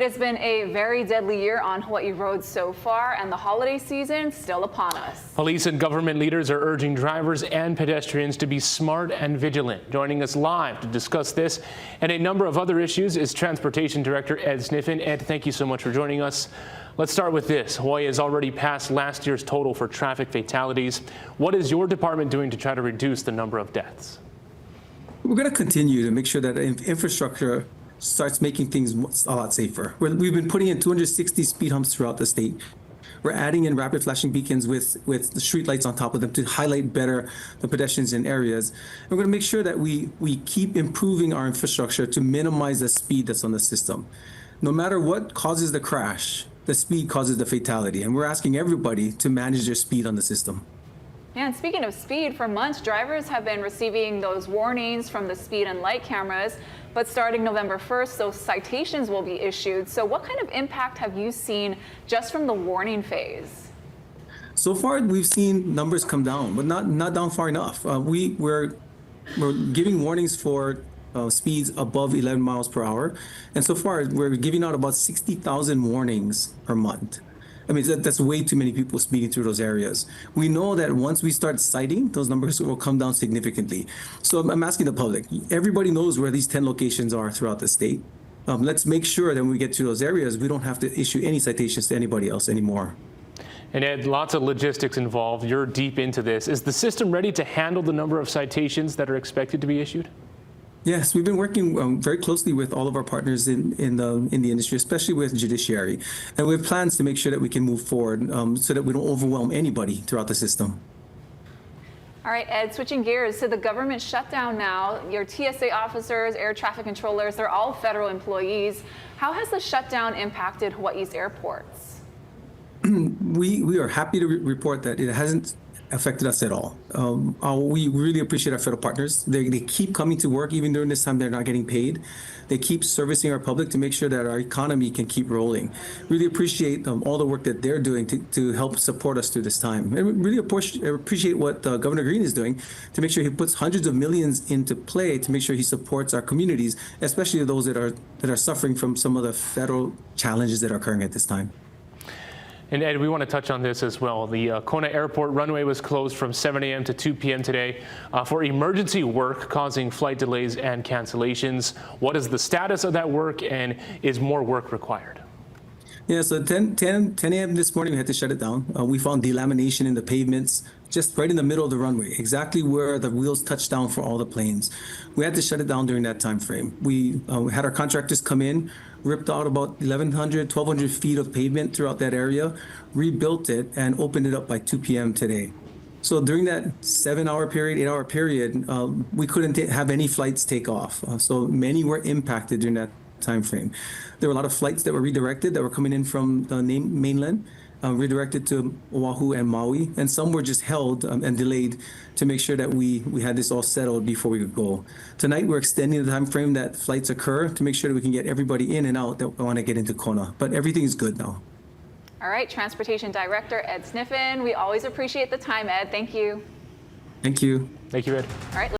It has been a very deadly year on Hawaii roads so far, and the holiday season still upon us. Police and government leaders are urging drivers and pedestrians to be smart and vigilant. Joining us live to discuss this and a number of other issues is Transportation Director Ed Sniffen. Ed, thank you so much for joining us. Let's start with this. Hawaii has already passed last year's total for traffic fatalities. What is your department doing to try to reduce the number of deaths? We're going to continue to make sure that infrastructure starts making things a lot safer. We've been putting in 260 speed humps throughout the state. We're adding in rapid flashing beacons with the street lights on top of them to highlight better the pedestrians in areas. And we're going to make sure that we keep improving our infrastructure to minimize the speed that's on the system. No matter what causes the crash, the speed causes the fatality. And we're asking everybody to manage their speed on the system. Yeah, and speaking of speed, for months, drivers have been receiving those warnings from the speed and light cameras. But starting November 1st, those citations will be issued. So what kind of impact have you seen just from the warning phase? So far, we've seen numbers come down, but not down far enough. We're giving warnings for speeds above 11 miles per hour. And so far, we're giving out about 60,000 warnings per month. I mean, that's way too many people speeding through those areas. We know that once we start citing, those numbers will come down significantly. So I'm asking the public, everybody knows where these 10 locations are throughout the state. Let's make sure that when we get to those areas, we don't have to issue any citations to anybody else anymore. And Ed, lots of logistics involved. You're deep into this. Is the system ready to handle the number of citations that are expected to be issued? Yes, we've been working very closely with all of our partners in the industry, especially with judiciary, and we have plans to make sure that we can move forward so that we don't overwhelm anybody throughout the system. All right, Ed, switching gears to the government shutdown now. Your TSA officers, air traffic controllers, they're all federal employees. How has the shutdown impacted Hawaii's airports? We are happy to report that it hasn't affected us at all. We really appreciate our federal partners. They keep coming to work even during this time they're not getting paid. They keep servicing our public to make sure that our economy can keep rolling. Really appreciate all the work that they're doing to help support us through this time. And really appreciate what Governor Green is doing to make sure he puts hundreds of millions into play to make sure he supports our communities, especially those that are suffering from some of the federal challenges that are occurring at this time. And Ed, we want to touch on this as well. The Kona Airport runway was closed from 7 a.m. to 2 p.m. today for emergency work, causing flight delays and cancellations. What is the status of that work, and is more work required? Yeah, so 10 a.m. this morning, we had to shut it down. We found delamination in the pavements, just right in the middle of the runway, exactly where the wheels touched down for all the planes. We had to shut it down during that time frame. We had our contractors come in, ripped out about 1,100, 1,200 feet of pavement throughout that area, rebuilt it, and opened it up by 2 p.m. today. So during that 7-hour period, 8-hour period, we couldn't have any flights take off. So many were impacted during that time frame. There were a lot of flights that were redirected that were coming in from the mainland, redirected to Oahu and Maui, and some were just held and delayed to make sure that we had this all settled before we could go. Tonight, we're extending the time frame that flights occur to make sure that we can get everybody in and out that want to get into Kona. But everything is good now. All right, Transportation Director Ed Sniffen, we always appreciate the time, Ed. Thank you. Thank you. Thank you, Ed. All right.